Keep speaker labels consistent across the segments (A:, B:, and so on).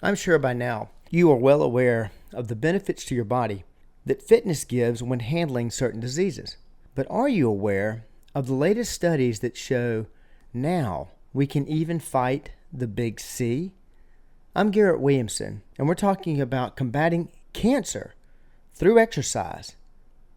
A: I'm sure by now you are well aware of the benefits to your body that fitness gives when handling certain diseases. But are you aware of the latest studies that show now we can even fight the big C? I'm Garrett Williamson, and we're talking about combating cancer through exercise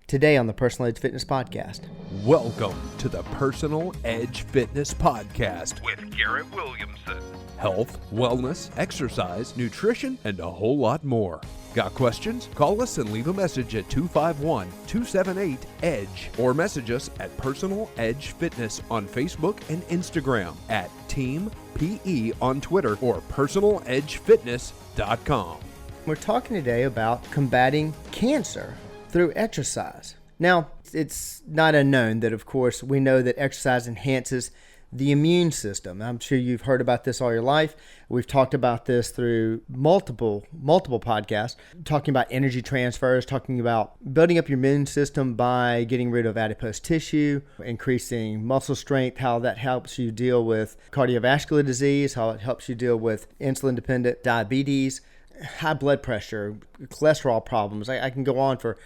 A: today on the Personal Edge Fitness Podcast.
B: Welcome to the Personal Edge Fitness Podcast with Garrett Williamson. Health, wellness, exercise, nutrition, and a whole lot more. Got questions? Call us and leave a message at 251-278-EDGE or message us at Personal Edge Fitness on Facebook and Instagram, at Team PE on Twitter, or personaledgefitness.com.
A: We're talking today about combating cancer through exercise. Now, it's not unknown that, of course, we know that exercise enhances the immune system. I'm sure you've heard about this all your life. We've talked about this through multiple podcasts, talking about energy transfers, talking about building up your immune system by getting rid of adipose tissue, increasing muscle strength, how that helps you deal with cardiovascular disease, how it helps you deal with insulin-dependent diabetes, high blood pressure, cholesterol problems. I can go on for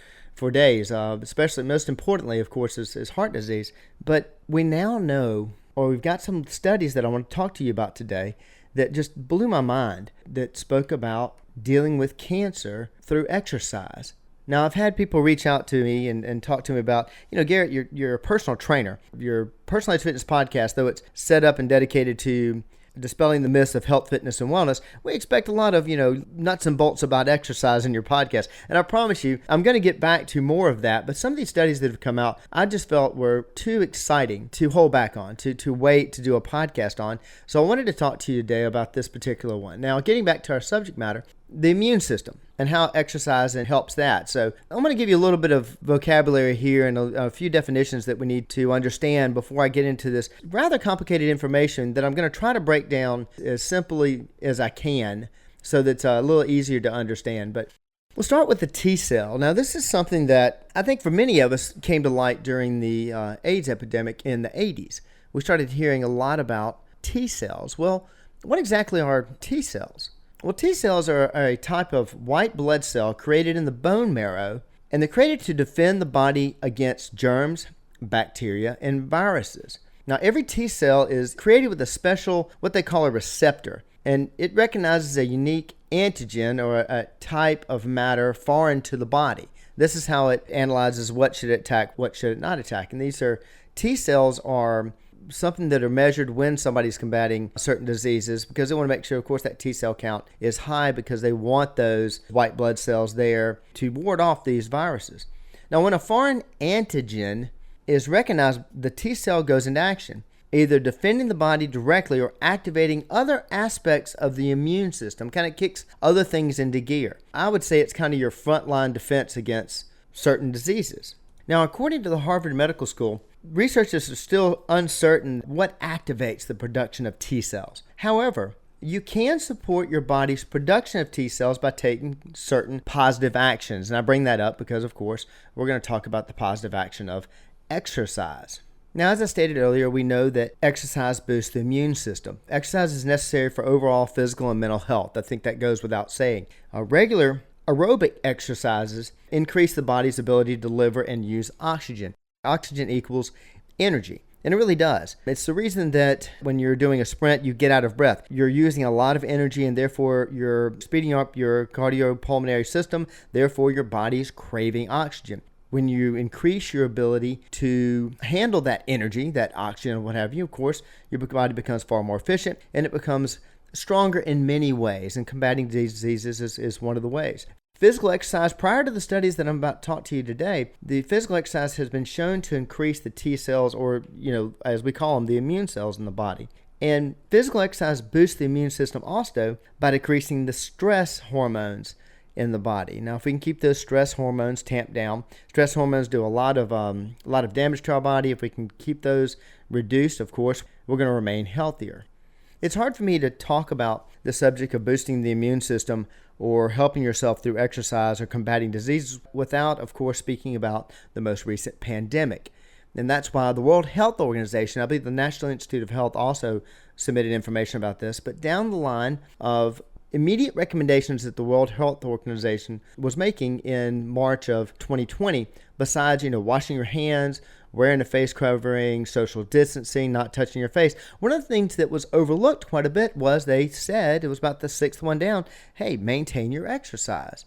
A: days, especially most importantly, of course, is heart disease. But we now know, or we've got some studies that I want to talk to you about today that just blew my mind, that spoke about dealing with cancer through exercise. Now, I've had people reach out to me and talk to me about, Garrett, you're a personal trainer. Your Personal Edge Fitness Podcast, though it's set up and dedicated to dispelling the myths of health, fitness, and wellness, we expect a lot of, nuts and bolts about exercise in your podcast. And I promise you, I'm going to get back to more of that. But some of these studies that have come out, I just felt were too exciting to hold back on, to wait to do a podcast on. So I wanted to talk to you today about this particular one. Now, getting back to our subject matter, the immune system and how exercise helps that. So I'm going to give you a little bit of vocabulary here and a few definitions that we need to understand before I get into this rather complicated information that I'm going to try to break down as simply as I can so that it's a little easier to understand. But we'll start with the T cell. Now, this is something that I think for many of us came to light during the AIDS epidemic in the 80s. We started hearing a lot about T cells. Well, what exactly are T cells? Well, T cells are a type of white blood cell created in the bone marrow, and they're created to defend the body against germs, bacteria, and viruses. Now, every T cell is created with a special, what they call a receptor, and it recognizes a unique antigen or a type of matter foreign to the body. This is how it analyzes what should it attack, what should it not attack. And these T cells are something that are measured when somebody's combating certain diseases, because they want to make sure, of course, that T cell count is high because they want those white blood cells there to ward off these viruses. Now, when a foreign antigen is recognized, the T cell goes into action, either defending the body directly or activating other aspects of the immune system, kind of kicks other things into gear. I would say it's kind of your frontline defense against certain diseases. Now, according to the Harvard Medical School, researchers are still uncertain what activates the production of T cells. However, you can support your body's production of T cells by taking certain positive actions. And I bring that up because, of course, we're going to talk about the positive action of exercise. Now, as I stated earlier, we know that exercise boosts the immune system. Exercise is necessary for overall physical and mental health. I think that goes without saying. Regular aerobic exercises increase the body's ability to deliver and use oxygen. Oxygen equals energy, and it really does. It's the reason that when you're doing a sprint, you get out of breath. You're using a lot of energy, and therefore you're speeding up your cardiopulmonary system. Therefore, your body's craving oxygen. When you increase your ability to handle that energy, that oxygen, what have you, of course, your body becomes far more efficient, and it becomes stronger in many ways, and combating diseases is one of the ways. Physical exercise, prior to the studies that I'm about to talk to you today, the physical exercise has been shown to increase the T cells, or, as we call them, the immune cells in the body. And physical exercise boosts the immune system also by decreasing the stress hormones in the body. Now, if we can keep those stress hormones tamped down, stress hormones do a lot of damage to our body. If we can keep those reduced, of course, we're going to remain healthier. It's hard for me to talk about the subject of boosting the immune system or helping yourself through exercise or combating diseases without, of course, speaking about the most recent pandemic. And that's why the World Health Organization, I believe the National Institute of Health also submitted information about this, but down the line of immediate recommendations that the World Health Organization was making in March of 2020, besides, washing your hands, wearing a face covering, social distancing, not touching your face, one of the things that was overlooked quite a bit was they said, it was about the sixth one down, hey, maintain your exercise.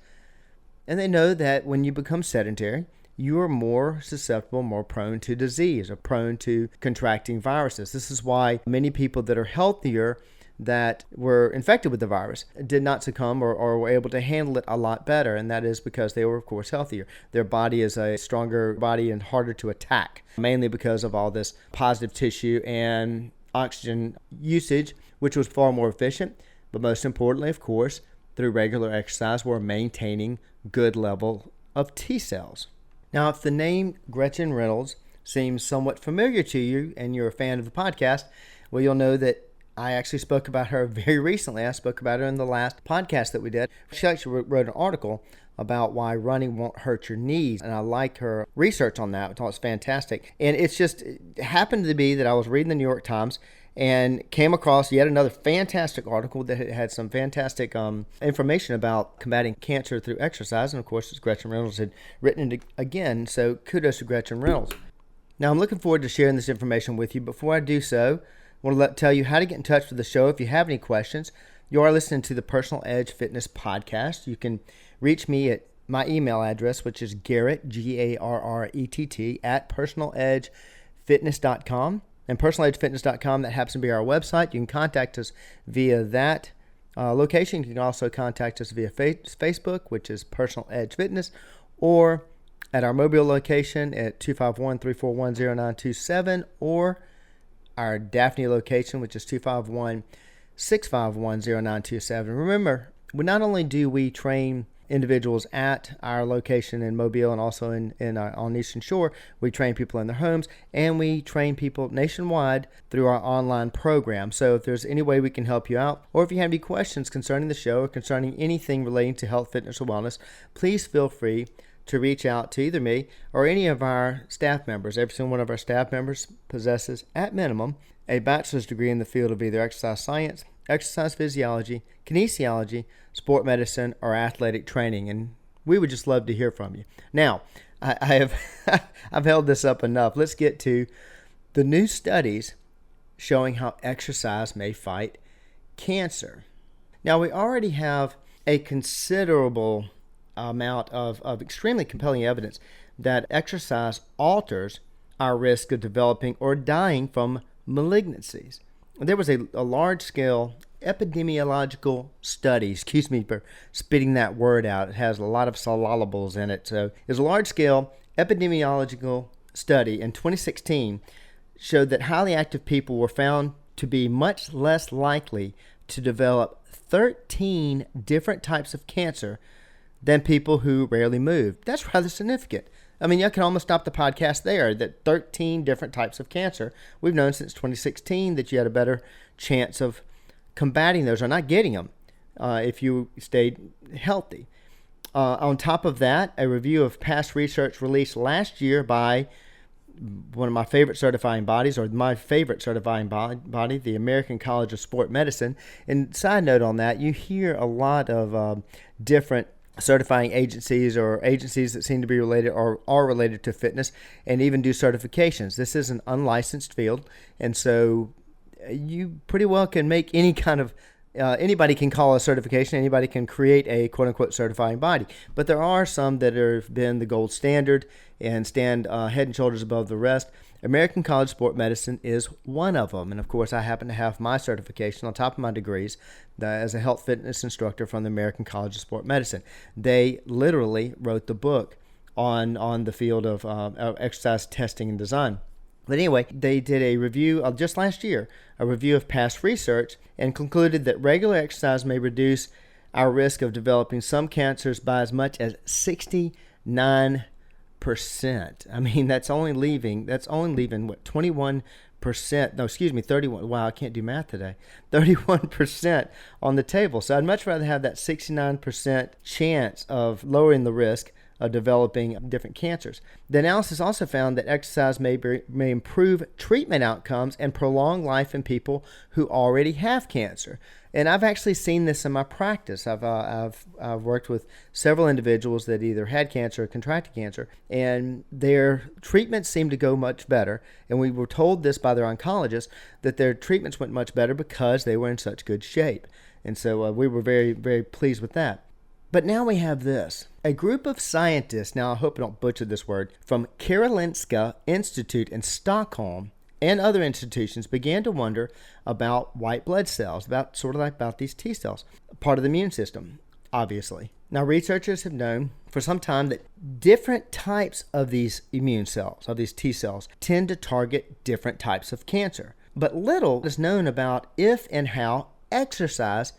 A: And they know that when you become sedentary, you are more susceptible, more prone to disease, or prone to contracting viruses. This is why many people that are healthier that were infected with the virus did not succumb or were able to handle it a lot better, and that is because they were, of course, healthier. Their body is a stronger body and harder to attack, mainly because of all this positive tissue and oxygen usage, which was far more efficient. But most importantly, of course, through regular exercise, we're maintaining good level of T cells. Now, if the name Gretchen Reynolds seems somewhat familiar to you and you're a fan of the podcast, well, you'll know that I actually spoke about her very recently. I spoke about her in the last podcast that we did. She actually wrote an article about why running won't hurt your knees, and I like her research on that. I thought it was fantastic. And it happened to be that I was reading the New York Times and came across yet another fantastic article that had some fantastic information about combating cancer through exercise. And of course, as Gretchen Reynolds had written it again, so kudos to Gretchen Reynolds. Now, I'm looking forward to sharing this information with you. Before I do so, I want to tell you how to get in touch with the show if you have any questions. You are listening to the Personal Edge Fitness Podcast. You can reach me at my email address, which is Garrett, Garrett, at personaledgefitness.com. And personaledgefitness.com, that happens to be our website. You can contact us via that location. You can also contact us via Facebook, which is Personal Edge Fitness, or at our mobile location at 251-341-0927, or our Daphne location, which is 251-651-0927. Remember, not only do we train individuals at our location in Mobile and also on Eastern Shore, we train people in their homes, and we train people nationwide through our online program. So if there's any way we can help you out, or if you have any questions concerning the show or concerning anything relating to health, fitness, or wellness, please feel free to reach out to either me or any of our staff members. Every single one of our staff members possesses, at minimum, a bachelor's degree in the field of either exercise science, exercise physiology, kinesiology, sport medicine, or athletic training. And we would just love to hear from you. Now, I have I've held this up enough. Let's get to the new studies showing how exercise may fight cancer. Now, we already have a considerable amount of extremely compelling evidence that exercise alters our risk of developing or dying from malignancies. There was a large-scale epidemiological study, excuse me for spitting that word out, it has a lot of syllables in it, so there's a large-scale epidemiological study in 2016 showed that highly active people were found to be much less likely to develop 13 different types of cancer than people who rarely move. That's rather significant. I mean, you can almost stop the podcast there, that 13 different types of cancer. We've known since 2016 that you had a better chance of combating those or not getting them if you stayed healthy. On top of that, a review of past research released last year by one of my favorite certifying bodies, or my favorite certifying body, the American College of Sport Medicine. And side note on that, you hear a lot of different certifying agencies or agencies that seem to be related or are related to fitness and even do certifications. This is an unlicensed field, and so you pretty well can make any kind of anybody can call a certification, anybody can create a quote-unquote certifying body. But there are some that have been the gold standard and stand head and shoulders above the rest. American College of Sport Medicine is one of them. And of course, I happen to have my certification on top of my degrees as a health fitness instructor from the American College of Sport Medicine. They literally wrote the book on the field of exercise testing and design. But anyway, they did a review just last year, a review of past research, and concluded that regular exercise may reduce our risk of developing some cancers by as much as 69%. I mean, that's only leaving what, 21%? No, excuse me, 31. Wow, I can't do math today. 31% on the table. So I'd much rather have that 69% chance of lowering the risk of developing different cancers. The analysis also found that exercise may improve treatment outcomes and prolong life in people who already have cancer. And I've actually seen this in my practice. I've worked with several individuals that either had cancer or contracted cancer, and their treatments seemed to go much better. And we were told this by their oncologist, that their treatments went much better because they were in such good shape. And so we were very, very pleased with that. But now we have this. A group of scientists, now I hope I don't butcher this word, from Karolinska Institute in Stockholm and other institutions began to wonder about white blood cells, about these T cells, part of the immune system, obviously. Now, researchers have known for some time that different types of these immune cells, of these T cells, tend to target different types of cancer. But little is known about if and how exercise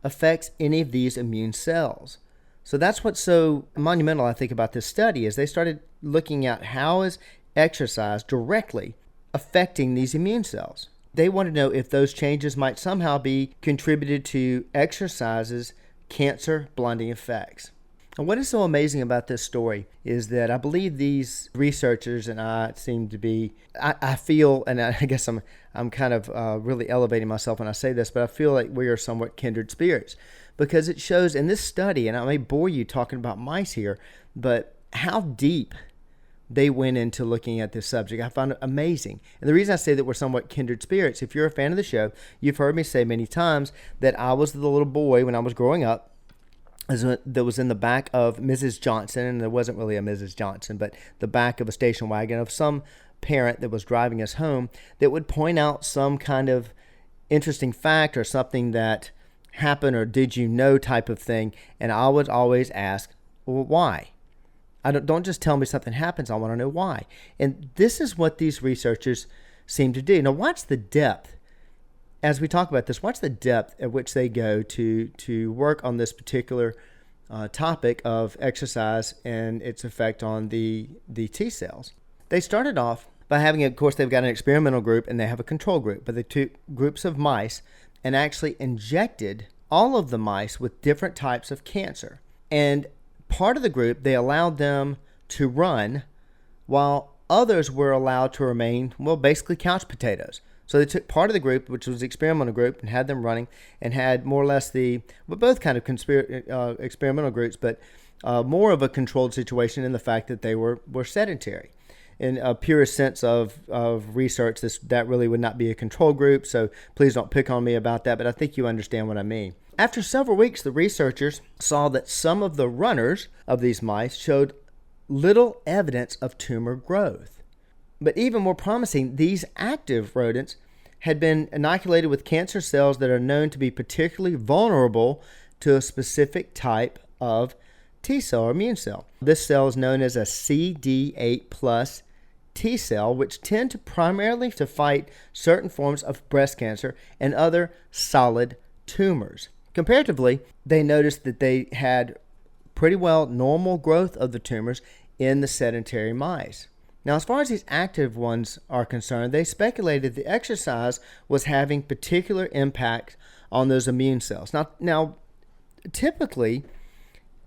A: affects any of these immune cells. So that's what's so monumental, I think, about this study, is they started looking at how is exercise directly affecting these immune cells. They want to know if those changes might somehow be contributed to exercise's cancer blunting effects. And what is so amazing about this story is that I believe these researchers and I seem to be, I feel, and I guess I'm kind of really elevating myself when I say this, but I feel like we are somewhat kindred spirits, because it shows in this study, and I may bore you talking about mice here, but how deep they went into looking at this subject. I found it amazing. And the reason I say that we're somewhat kindred spirits, if you're a fan of the show, you've heard me say many times that I was the little boy when I was growing up that was in the back of Mrs. Johnson, and there wasn't really a Mrs. Johnson, but the back of a station wagon of some parent that was driving us home that would point out some kind of interesting fact or something that happened or did you know type of thing, and I would always ask, well, why? Don't just tell me something happens. I want to know why. And this is what these researchers seem to do. Now, watch the depth. As we talk about this, watch the depth at which they go to work on this particular topic of exercise and its effect on the T cells. They started off by having, of course, they've got an experimental group and they have a control group, but they took groups of mice and actually injected all of the mice with different types of cancer. And part of the group, they allowed them to run while others were allowed to remain, well, basically couch potatoes. So they took part of the group, which was the experimental group, and had them running and had more or less both kind of experimental groups, but more of a controlled situation in the fact that they were sedentary. In a purest sense of research, that really would not be a control group, so please don't pick on me about that, but I think you understand what I mean. After several weeks, the researchers saw that some of the runners of these mice showed little evidence of tumor growth. But even more promising, these active rodents had been inoculated with cancer cells that are known to be particularly vulnerable to a specific type of T cell or immune cell. This cell is known as a CD8 plus T cell, which tend to primarily to fight certain forms of breast cancer and other solid tumors. Comparatively, they noticed that they had pretty well normal growth of the tumors in the sedentary mice. Now, as far as these active ones are concerned, they speculated the exercise was having particular impact on those immune cells. Now, typically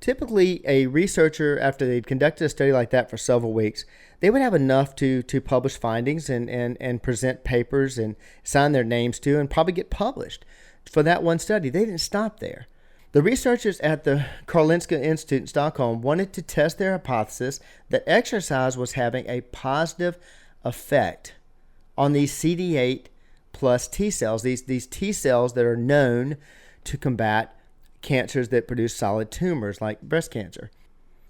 A: a researcher, after they'd conducted a study like that for several weeks, they would have enough to publish findings and present papers and sign their names to and probably get published for that one study. They didn't stop there. The researchers at the Karolinska Institute in Stockholm wanted to test their hypothesis that exercise was having a positive effect on these CD8 plus T cells, these T cells that are known to combat cancers that produce solid tumors like breast cancer.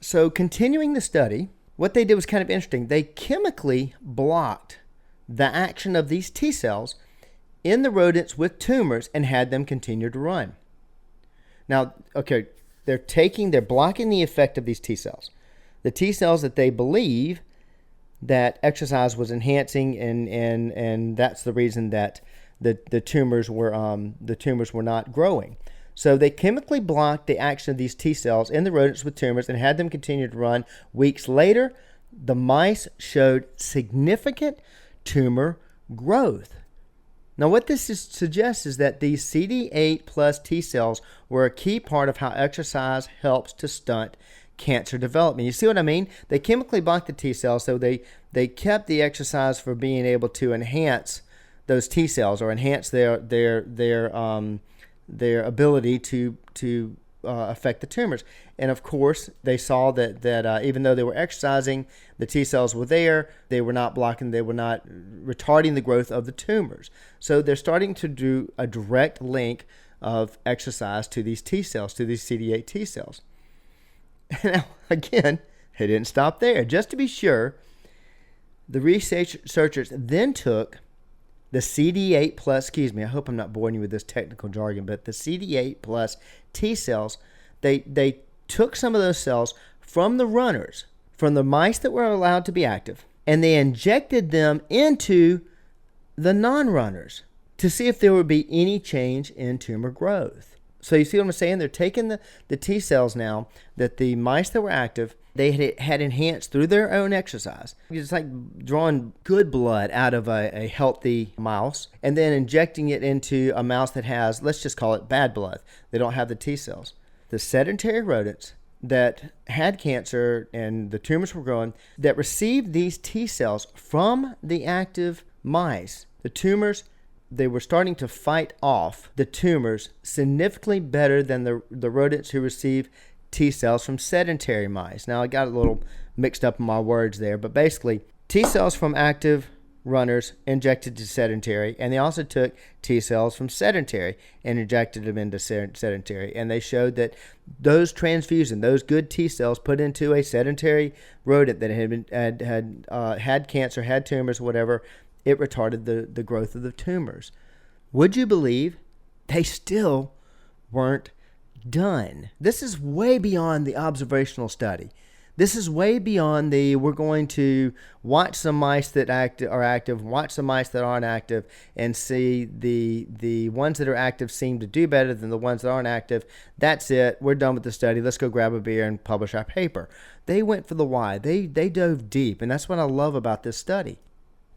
A: So continuing the study, what they did was kind of interesting. They chemically blocked the action of these T cells in the rodents with tumors and had them continue to run. Now, okay, they're blocking the effect of these T cells. The T cells that they believe that exercise was enhancing, and that's the reason that the tumors were not growing. So they chemically blocked the action of these T cells in the rodents with tumors and had them continue to run. Weeks later, the mice showed significant tumor growth. Now, what this suggests is that these CD8 plus T cells were a key part of how exercise helps to stunt cancer development. You see what I mean? They chemically blocked the T cells, so they kept the exercise for being able to enhance those T cells or enhance their their ability to affect the tumors. And of course, they saw that even though they were exercising, the T cells were there. They were not blocking, they were not retarding the growth of the tumors. So they're starting to do a direct link of exercise to these T cells, to these CD8 T cells. Now, again, they didn't stop there. Just to be sure, the researchers then took the CD8 plus, I hope I'm not boring you with this technical jargon, but the CD8 plus T cells, they took some of those cells from the runners, from the mice that were allowed to be active, and they injected them into the non-runners to see if there would be any change in tumor growth. So you see what I'm saying? They're taking the T cells now that the mice that were active, they had enhanced through their own exercise. It's like drawing good blood out of a healthy mouse and then injecting it into a mouse that has, let's just call it bad blood. They don't have the T cells. The sedentary rodents that had cancer and the tumors were growing, that received these T cells from the active mice, the tumors, they were starting to fight off the tumors significantly better than the rodents who received T cells from sedentary mice. Now, I got a little mixed up in my words there, but basically, T cells from active runners injected to sedentary, and they also took T cells from sedentary and injected them into sedentary, and they showed that those transfusion, those good T cells put into a sedentary rodent that had cancer, had tumors, whatever, it retarded the growth of the tumors. Would you believe they still weren't done? This is way beyond the observational study. This is way beyond we're going to watch some mice that are active, watch some mice that aren't active, and see the ones that are active seem to do better than the ones that aren't active. That's it. We're done with the study. Let's go grab a beer and publish our paper. They went for the why. They dove deep, and that's what I love about this study.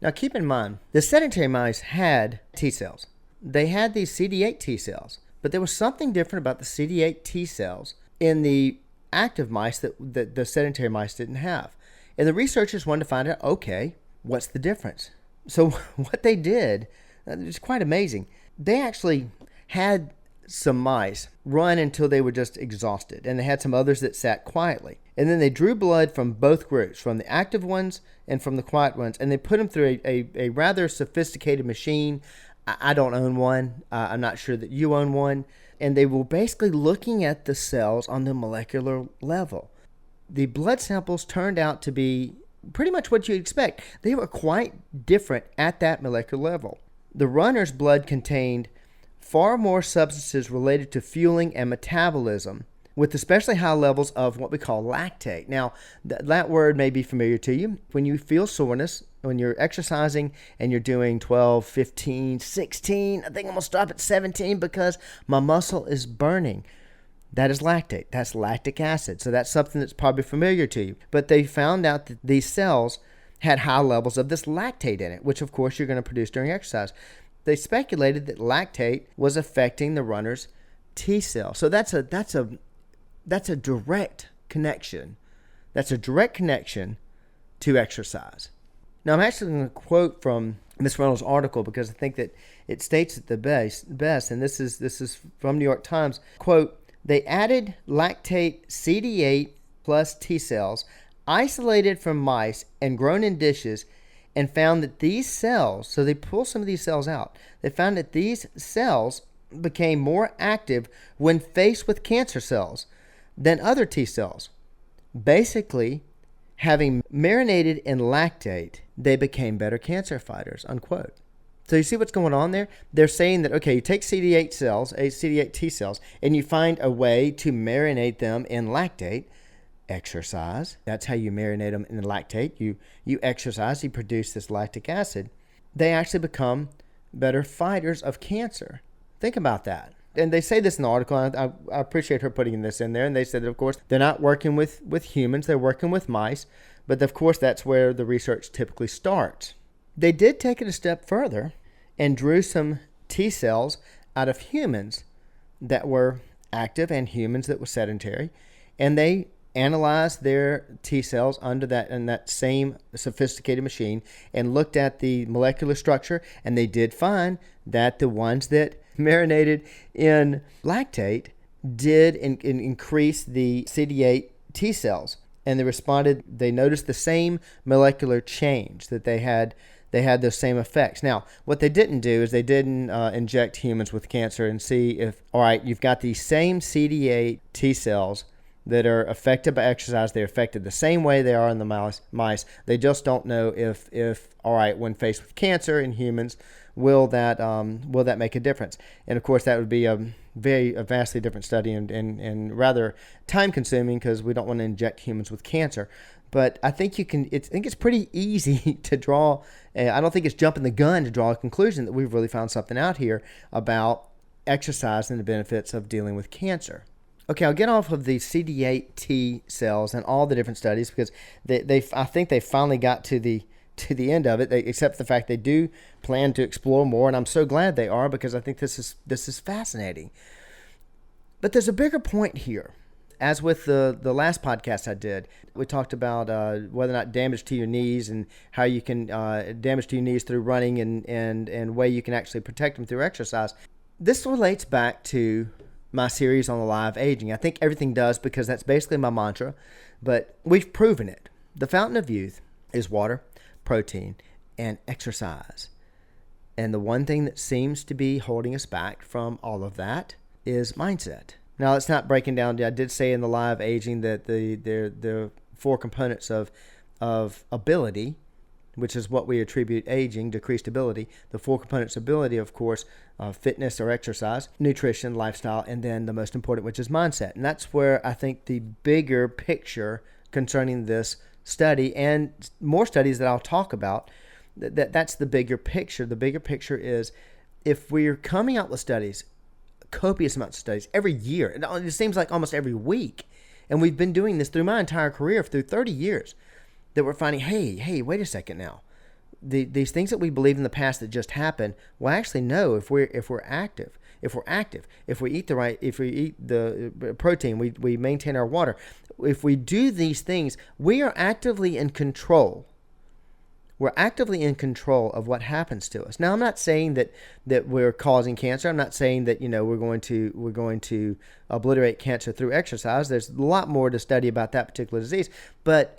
A: Now, keep in mind, the sedentary mice had T cells. They had these CD8 T cells, but there was something different about the CD8 T cells in the active mice that the sedentary mice didn't have. And the researchers wanted to find out, okay, what's the difference? So what they did, it's quite amazing. They actually had some mice run until they were just exhausted, and they had some others that sat quietly. And then they drew blood from both groups, from the active ones and from the quiet ones, and they put them through a rather sophisticated machine. I don't own one. I'm not sure that you own one. And they were basically looking at the cells on the molecular level. The blood samples turned out to be pretty much what you'd expect. They were quite different at that molecular level. The runner's blood contained far more substances related to fueling and metabolism, with especially high levels of what we call lactate. Now, that word may be familiar to you. When you feel soreness, when you're exercising and you're doing 12, 15, 16, I think I'm going to stop at 17 because my muscle is burning. That is lactate. That's lactic acid. So that's something that's probably familiar to you. But they found out that these cells had high levels of this lactate in it, which of course you're going to produce during exercise. They speculated that lactate was affecting the runner's T cell. So that's a direct connection. That's a direct connection to exercise. Now, I'm actually going to quote from Ms. Reynolds' article because I think that it states it the best, and this is from New York Times. Quote, they added lactate CD8 plus T cells isolated from mice and grown in dishes and found that these cells, so they pulled some of these cells out, they found that these cells became more active when faced with cancer cells than other T cells. Basically, having marinated in lactate, they became better cancer fighters, unquote. So you see what's going on there? They're saying that, okay, you take CD8 cells, CD8 T cells, and you find a way to marinate them in lactate. Exercise. That's how you marinate them in lactate. You exercise, you produce this lactic acid. They actually become better fighters of cancer. Think about that. And they say this in the article, and I appreciate her putting this in there. And they said that, of course, they're not working with humans. They're working with mice. But, of course, that's where the research typically starts. They did take it a step further and drew some T cells out of humans that were active and humans that were sedentary. And they analyzed their T cells under that same sophisticated machine and looked at the molecular structure. And they did find that the ones that marinated in lactate did increase the CD8 T cells. And they noticed the same molecular change, that they had those same effects. Now, what they didn't do is they didn't inject humans with cancer and see if, all right, you've got these same CD8 T cells that are affected by exercise. They're affected the same way they are in the mice. They just don't know if all right, when faced with cancer in humans, will that make a difference? And of course, that would be a vastly different study and rather time consuming, because we don't want to inject humans with cancer. But I think I think it's pretty easy to draw. I don't think it's jumping the gun to draw a conclusion that we've really found something out here about exercise and the benefits of dealing with cancer. Okay, I'll get off of the CD8 T cells and all the different studies, because I think they finally got to the end of it, except the fact they do plan to explore more, and I'm so glad they are, because I think this is fascinating. But there's a bigger point here. As with the last podcast I did, we talked about whether or not damage to your knees and how you can damage to your knees through running and way you can actually protect them through exercise. This relates back to my series on alive aging. I think everything does, because that's basically my mantra, but we've proven it. The fountain of youth is water, protein, and exercise. And the one thing that seems to be holding us back from all of that is mindset. Now, it's not breaking down. I did say in the live aging that the 4 components of ability, which is what we attribute aging, decreased ability. The 4 components of ability, of course, fitness or exercise, nutrition, lifestyle, and then the most important, which is mindset. And that's where I think the bigger picture concerning this study and more studies that I'll talk about, that's the bigger picture. The bigger picture is, if we're coming out with studies, copious amounts of studies every year, it seems like almost every week, and we've been doing this through my entire career, through 30 years, that we're finding, hey, wait a second now. These things that we believe in the past that just happened, well, actually, no. If we're active, if we eat the protein, we maintain our water. If we do these things, we are actively in control. We're actively in control of what happens to us. Now, I'm not saying that we're causing cancer. I'm not saying that we're going to obliterate cancer through exercise. There's a lot more to study about that particular disease, but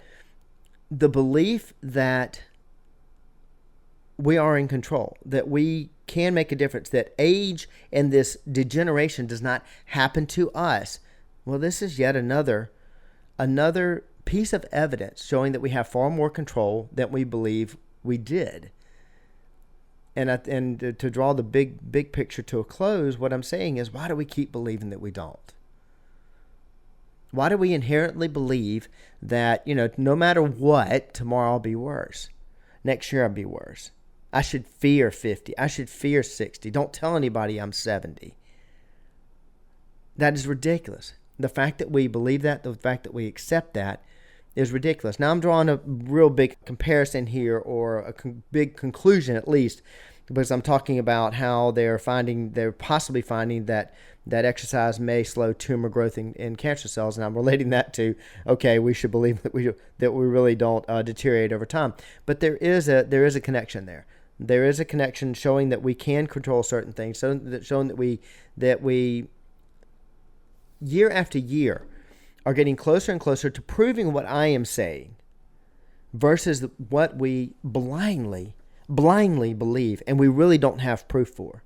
A: the belief that we are in control, that we can make a difference, that age and this degeneration does not happen to us. Well, this is yet another piece of evidence showing that we have far more control than we believe we did. And to draw the big picture to a close, what I'm saying is, why do we keep believing that we don't? Why do we inherently believe that, no matter what, tomorrow I'll be worse? Next year I'll be worse. I should fear 50. I should fear 60. Don't tell anybody I'm 70. That is ridiculous. The fact that we believe that, the fact that we accept that, is ridiculous. Now, I'm drawing a real big comparison here, or a big conclusion at least, because I'm talking about how they're possibly finding that exercise may slow tumor growth in cancer cells, and I'm relating that to, okay, we should believe that we really don't deteriorate over time. But there is a connection there. There is a connection showing that we can control certain things, showing that we year after year are getting closer and closer to proving what I am saying, versus what we blindly believe, and we really don't have proof for.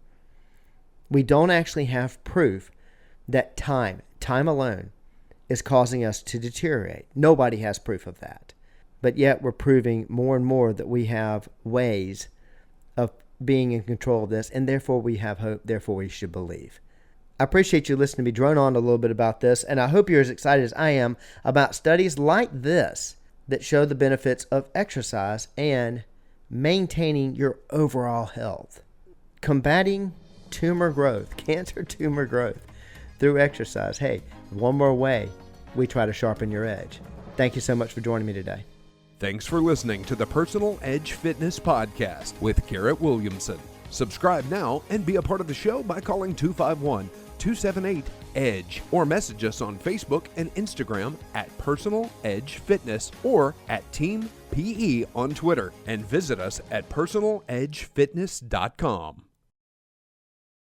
A: We don't actually have proof that time alone is causing us to deteriorate. Nobody has proof of that. But yet we're proving more and more that we have ways of being in control of this, and therefore we have hope, therefore we should believe. I appreciate you listening to me drone on a little bit about this, and I hope you're as excited as I am about studies like this that show the benefits of exercise and maintaining your overall health. Combating tumor growth, cancer tumor growth, through exercise. Hey, one more way we try to sharpen your edge. Thank you so much for joining me today.
B: Thanks for listening to the Personal Edge Fitness Podcast with Garrett Williamson. Subscribe now and be a part of the show by calling 251-278-EDGE or message us on Facebook and Instagram at Personal Edge Fitness or at Team PE on Twitter, and visit us at personaledgefitness.com.